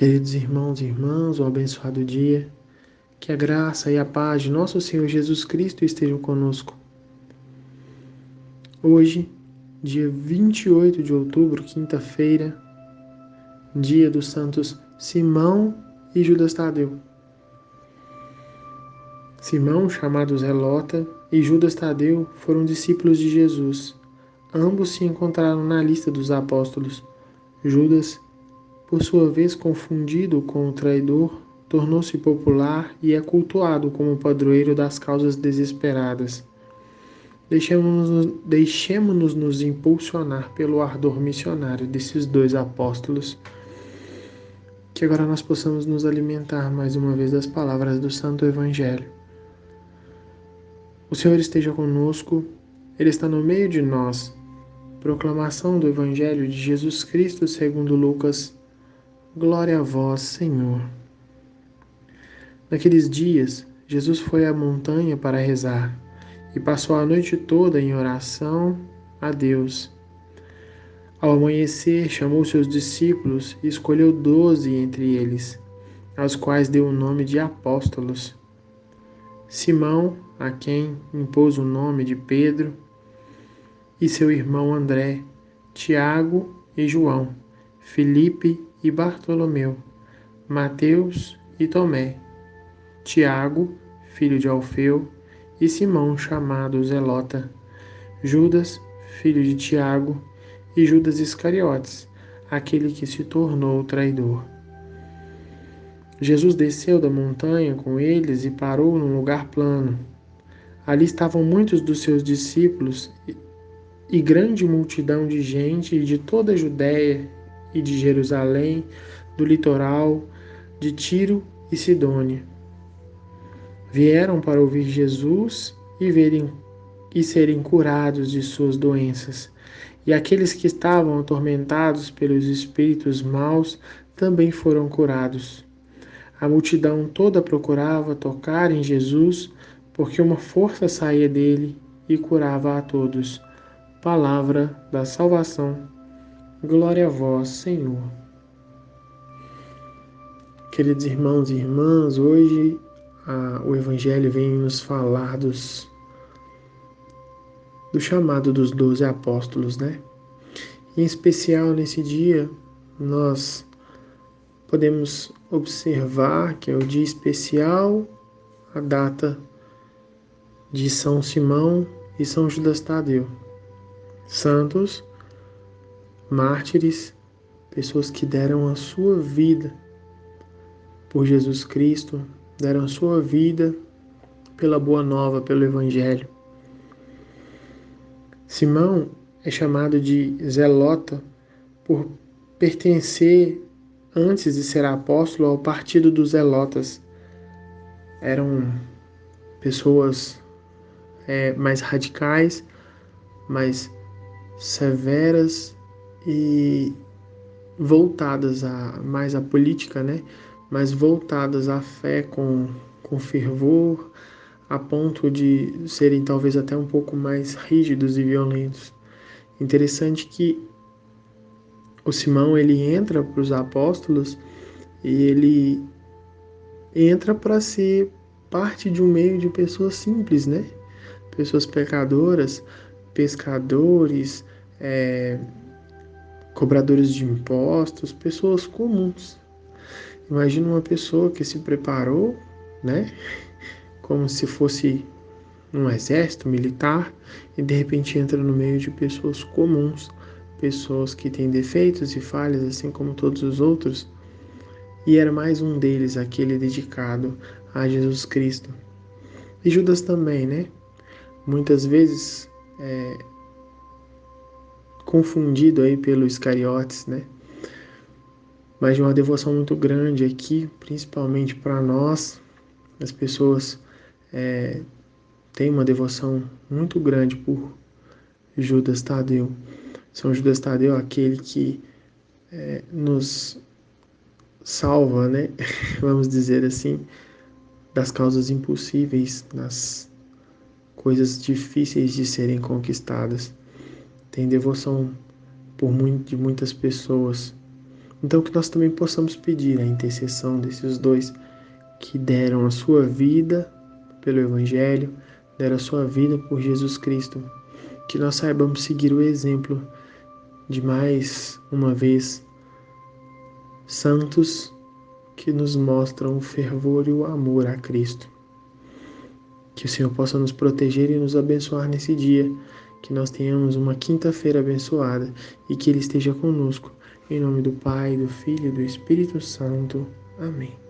Queridos irmãos e irmãs, um abençoado dia, que a graça e a paz de nosso Senhor Jesus Cristo estejam conosco. Hoje, dia 28 de outubro, quinta-feira, dia dos santos Simão e Judas Tadeu. Simão, chamado Zelota, e Judas Tadeu foram discípulos de Jesus. Ambos se encontraram na lista dos apóstolos. Judas, por sua vez confundido com o traidor, tornou-se popular e é cultuado como padroeiro das causas desesperadas. Deixemo-nos nos impulsionar pelo ardor missionário desses dois apóstolos, que agora nós possamos nos alimentar mais uma vez das palavras do Santo Evangelho. O Senhor esteja conosco, Ele está no meio de nós. Proclamação do Evangelho de Jesus Cristo segundo Lucas. Glória a vós, Senhor. Naqueles dias, Jesus foi à montanha para rezar e passou a noite toda em oração a Deus. Ao amanhecer, chamou seus discípulos e escolheu 12 entre eles, aos quais deu o nome de apóstolos. Simão, a quem impôs o nome de Pedro, e seu irmão André, Tiago e João, Filipe e Bartolomeu, Mateus e Tomé, Tiago, filho de Alfeu, e Simão, chamado Zelota, Judas, filho de Tiago, e Judas Iscariotes, aquele que se tornou traidor. Jesus desceu da montanha com eles e parou num lugar plano. Ali estavam muitos dos seus discípulos e grande multidão de gente de toda a Judéia e de Jerusalém, do litoral, de Tiro e Sidônia. Vieram para ouvir Jesus e serem curados de suas doenças. E aqueles que estavam atormentados pelos espíritos maus também foram curados. A multidão toda procurava tocar em Jesus, porque uma força saía dele e curava a todos. Palavra da salvação. Glória a vós, Senhor. Queridos irmãos e irmãs, hoje o Evangelho vem nos falar do chamado dos 12 apóstolos, né? Em especial nesse dia, nós podemos observar que é o dia especial, a data de São Simão e São Judas Tadeu. Santos, mártires, pessoas que deram a sua vida por Jesus Cristo, deram a sua vida pela Boa Nova, pelo Evangelho. Simão é chamado de Zelota por pertencer, antes de ser apóstolo, ao partido dos Zelotas. Eram pessoas mais radicais, mais severas e voltadas mais à política, né? Mais voltadas à fé com fervor, a ponto de serem talvez até um pouco mais rígidos e violentos. Interessante que o Simão, ele entra para os apóstolos e ele entra para ser parte de um meio de pessoas simples, né? Pessoas pecadoras, pescadores, cobradores de impostos, pessoas comuns. Imagina uma pessoa que se preparou, né? Como se fosse um exército militar e de repente entra no meio de pessoas comuns, pessoas que têm defeitos e falhas assim como todos os outros, e era mais um deles, aquele dedicado a Jesus Cristo. E Judas também, né? Muitas vezes confundido aí pelo Iscariotes, né? Mas de uma devoção muito grande aqui, principalmente para nós, as pessoas têm uma devoção muito grande por Judas Tadeu. São Judas Tadeu, aquele que nos salva, né? Vamos dizer assim, das causas impossíveis, das coisas difíceis de serem conquistadas. Tem devoção de muitas pessoas Então que nós também possamos pedir a intercessão desses dois que deram a sua vida pelo Evangelho, deram a sua vida por Jesus Cristo. Que nós saibamos seguir o exemplo de mais uma vez santos que nos mostram o fervor e o amor a Cristo. Que o Senhor possa nos proteger e nos abençoar nesse dia, que nós tenhamos uma quinta-feira abençoada e que Ele esteja conosco. Em nome do Pai, do Filho e do Espírito Santo. Amém.